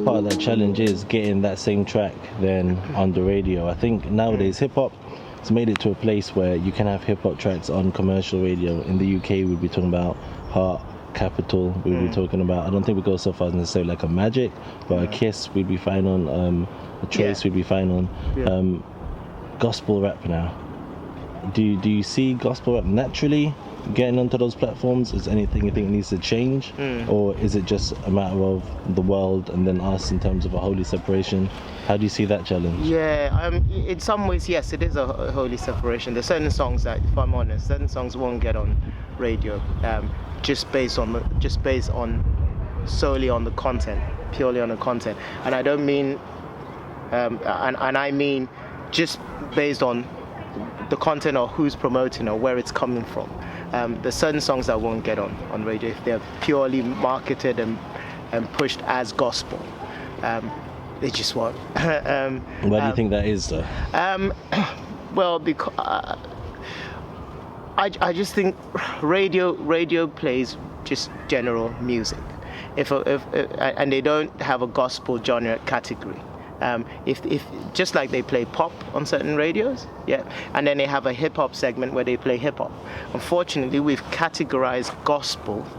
think part of that challenge is getting that same track then on the radio. I think nowadays hip hop has made it to a place where you can have hip hop tracks on commercial radio. In the UK, we'd be talking about Heart, Capital. We'd be talking about. I don't think we go so far as necessarily like a Magic, but a Kiss we'd be fine on. A Trace we'd be fine on. Gospel rap now. Do you see gospel rap naturally getting onto those platforms? Is anything you think needs to change, or is it just a matter of the world and then us in terms of a holy separation? How do you see that challenge? Yeah, in some ways, yes, it is a holy separation. There's certain songs that, if I'm honest, certain songs won't get on radio, just based on solely on the content, purely on the content. And I don't mean, and I mean just based on the content or who's promoting or where it's coming from. There's certain songs that won't get on radio if they're purely marketed and pushed as gospel. They just won't. Why do you think that is, though? Well, because I just think radio plays just general music. And they don't have a gospel genre category. If just like they play pop on certain radios, and then they have a hip hop segment where they play hip hop. Unfortunately, we've categorized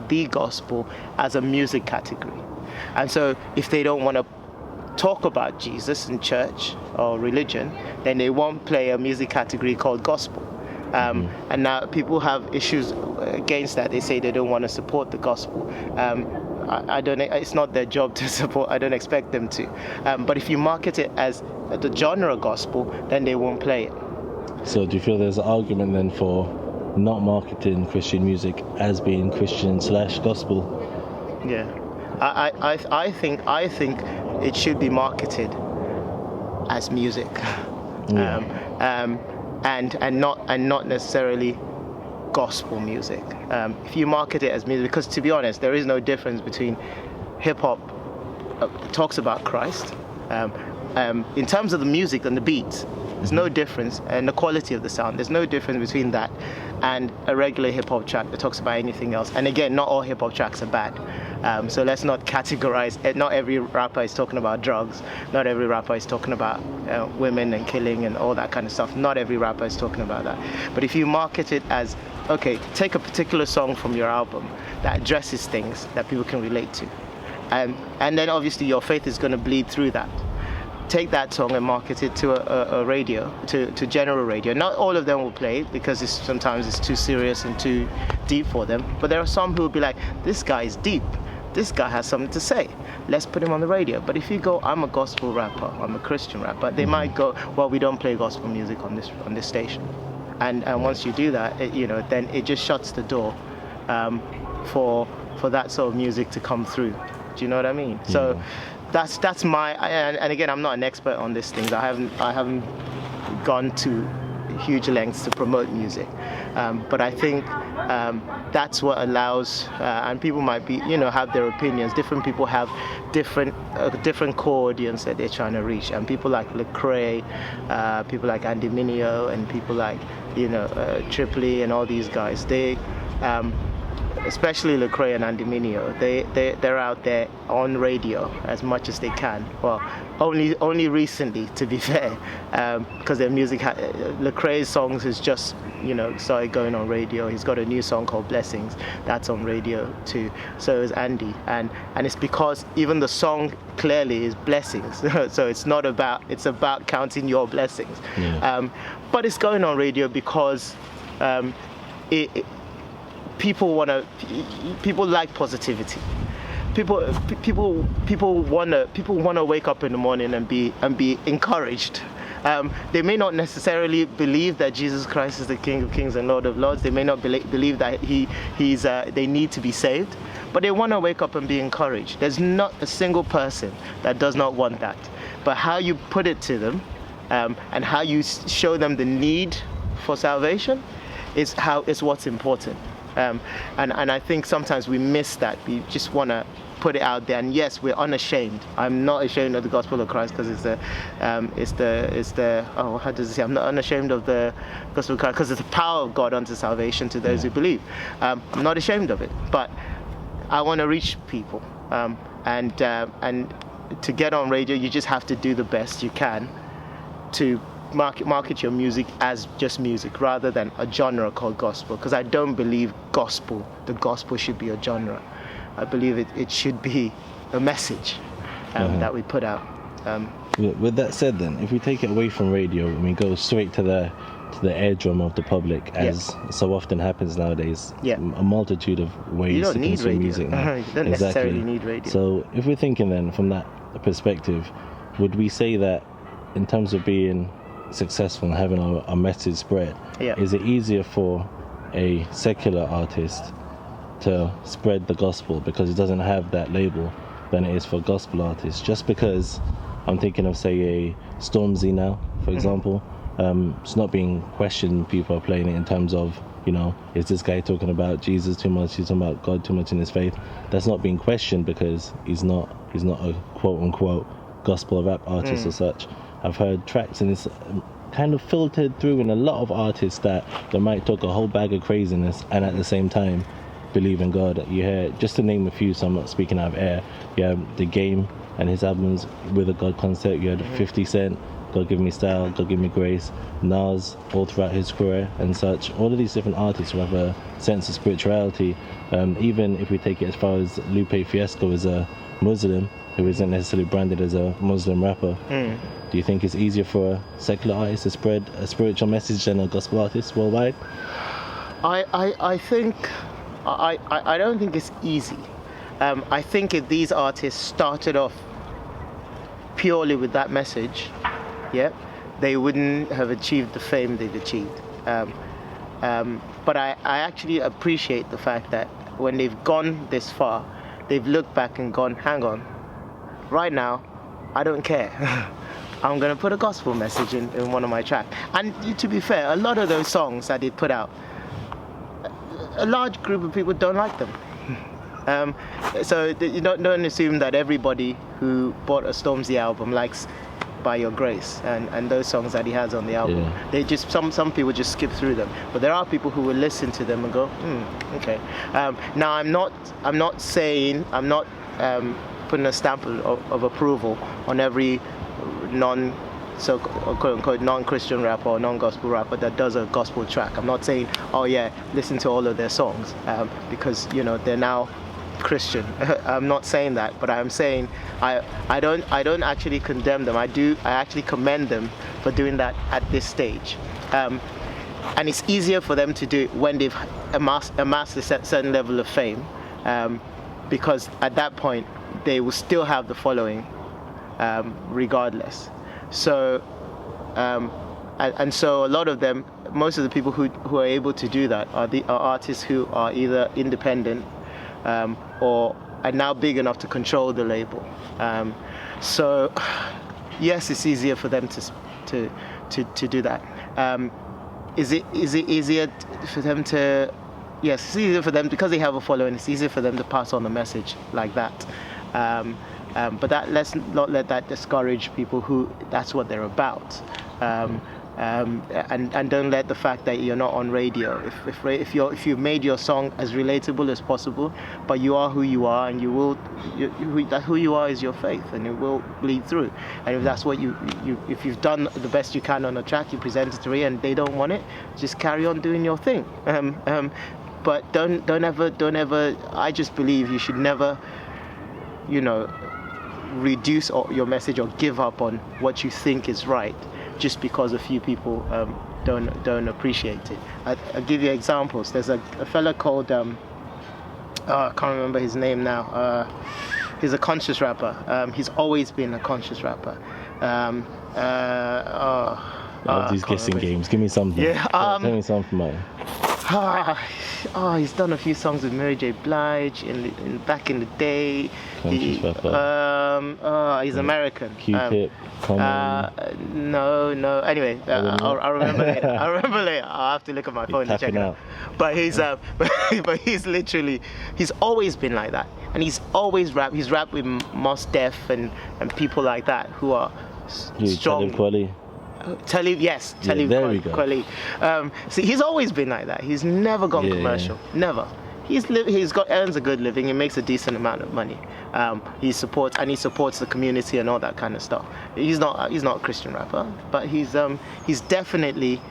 the gospel, as a music category, and so if they don't want to talk about Jesus in church or religion, then they won't play a music category called gospel. And now people have issues against that. They say they don't want to support the gospel. I don't. It's not their job to support. I don't expect them to. But if you market it as the genre gospel, then they won't play it. So do you feel there's an argument then for not marketing Christian music as being Christian/gospel? Yeah, I think it should be marketed as music, and not necessarily gospel music. If you market it as music, because to be honest, there is no difference between hip hop talks about Christ in terms of the music and the beats. There's no difference, and the quality of the sound. There's no difference between that and a regular hip hop track that talks about anything else. And again, not all hip hop tracks are bad. So let's not categorize. Not every rapper is talking about drugs. Not every rapper is talking about women and killing and all that kind of stuff. Not every rapper is talking about that. But if you market it as, okay, take a particular song from your album that addresses things that people can relate to, and then obviously your faith is going to bleed through that. Take that song and market it to a radio, to general radio. Not all of them will play it because sometimes it's too serious and too deep for them. But there are some who will be like, this guy is deep. This guy has something to say. Let's put him on the radio. But if you go, I'm a gospel rapper, I'm a Christian rapper, they might go, well, we don't play gospel music on this station. And once you do that, then it just shuts the door for that sort of music to come through. Do you know what I mean? So. That's my, and again, I'm not an expert on these things. I haven't gone to huge lengths to promote music, but I think that's what allows, and people might be, have their opinions. Different people have different core audience that they're trying to reach, and people like Lecrae, people like Andy Mineo, and people like Tripoli and all these guys. They especially Lecrae and Andy Mineo, they're out there on radio as much as they can. Well, only recently, to be fair, because their music, Lecrae's songs has just started going on radio. He's got a new song called Blessings that's on radio too. So is Andy, and it's because even the song clearly is blessings. So it's about counting your blessings. But it's going on radio because people like positivity. People wanna wake up in the morning and be encouraged. They may not necessarily believe that Jesus Christ is the King of Kings and Lord of Lords. They may not believe that they need to be saved, but they want to wake up and be encouraged. There's not a single person that does not want that. But how you put it to them, and how you show them the need for salvation, is what's important. And I think sometimes we miss that. We just want to put it out there. And yes, we're unashamed. I'm not ashamed of the gospel of Christ because how does it say? I'm not unashamed of the gospel of Christ because it's the power of God unto salvation to those who believe. I'm not ashamed of it, but I want to reach people and to get on radio, you just have to do the best you can to market your music as just music rather than a genre called gospel, because I don't believe the gospel should be a genre. I believe it should be a message that we put out. With that said, then, if we take it away from radio and we go straight to the eardrum of the public, as so often happens nowadays, a multitude of ways to consume music now. You don't necessarily need radio. So if we're thinking then from that perspective, would we say that in terms of being successful and having our message spread, is it easier for a secular artist to spread the gospel because it doesn't have that label than it is for gospel artists? Just because I'm thinking of, say, a Stormzy now, for example. It's not being questioned. People are playing it in terms of, is this guy talking about Jesus too much? He's talking about God too much in his faith. That's not being questioned because he's not a quote unquote gospel rap artist or such. I've heard tracks and it's kind of filtered through in a lot of artists that they might talk a whole bag of craziness and at the same time believe in God. You hear, just to name a few, so I'm not speaking out of air, you have The Game and his albums with a God concept. You had 50 Cent, God Give Me Style, God Give Me Grace, Nas all throughout his career and such. All of these different artists who have a sense of spirituality. Even if we take it as far as Lupe Fiasco is a Muslim who isn't necessarily branded as a Muslim rapper. Do you think it's easier for a secular artist to spread a spiritual message than a gospel artist worldwide? I think I don't think it's easy. I think if these artists started off purely with that message, they wouldn't have achieved the fame they've achieved. But I actually appreciate the fact that when they've gone this far, they've looked back and gone, hang on, right now, I don't care. I'm going to put a gospel message in one of my tracks. And to be fair, a lot of those songs that they put out, a large group of people don't like them. So you don't assume that everybody who bought a Stormzy album likes By Your Grace and those songs that he has on the album. They just some people just skip through them, but there are people who will listen to them and go, okay. Now I'm not putting a stamp of approval on every quote-unquote non-Christian rapper or non-gospel rapper that does a gospel track. I'm not saying, listen to all of their songs because they're now Christian. I'm not saying that, but I'm saying I don't actually condemn them. I actually commend them for doing that at this stage. And it's easier for them to do it when they've amassed a certain level of fame, because at that point they will still have the following regardless. So and so a lot of them, most of the people who are able to do that are artists who are either independent or are now big enough to control the label. So yes, it's easier for them to do that. Is it easier for them to? Yes, it's easier for them because they have a following. It's easier for them to pass on the message like that. But let's not let that discourage people who that's what they're about. And don't let the fact that you're not on radio. If you've made your song as relatable as possible, but you are who you are, and who you are is your faith, and it will bleed through. And if that's what if you've done the best you can on a track, you present it to me, and they don't want it, just carry on doing your thing. But don't ever. I just believe you should never, reduce your message or give up on what you think is right just because a few people don't appreciate it. I'll give you examples. There's a fella called I can't remember his name now. He's a conscious rapper. He's always been a conscious rapper. These guessing games. Give me something. Yeah. Tell me something, mate. He's done a few songs with Mary J. Blige back in the day. He's American. Q-Tip. No. Anyway, I'll remember later. I'll have to look at my phone to check it out. But he's he's always been like that, and he's always rapped. He's rapped with Mos Def and people like that who are strong. Talib Kweli. See, he's always been like that. He's never gone commercial. Never. earns a good living. He makes a decent amount of money. He supports the community and all that kind of stuff. He's not a Christian rapper, but he's definitely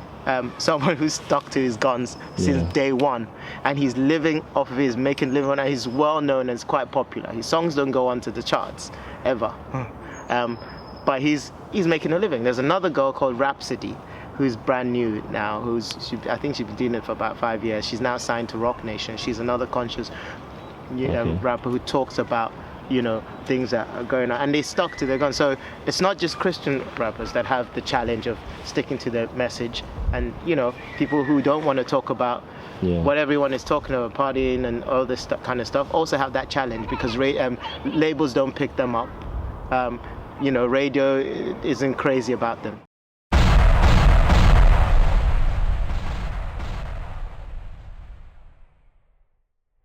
someone who's stuck to his guns since day one, and he's living off of his making living, and he's well known and quite popular. His songs don't go onto the charts ever, but he's making a living. There's another girl called Rhapsody, who's brand new now. I think she's been doing it for about 5 years. She's now signed to Rock Nation. She's another conscious rapper who talks about things that are going on, and they stuck to their guns. So it's not just Christian rappers that have the challenge of sticking to their message, and people who don't want to talk about what everyone is talking about, partying and all this kind of stuff, also have that challenge, because labels don't pick them up. Radio isn't crazy about them.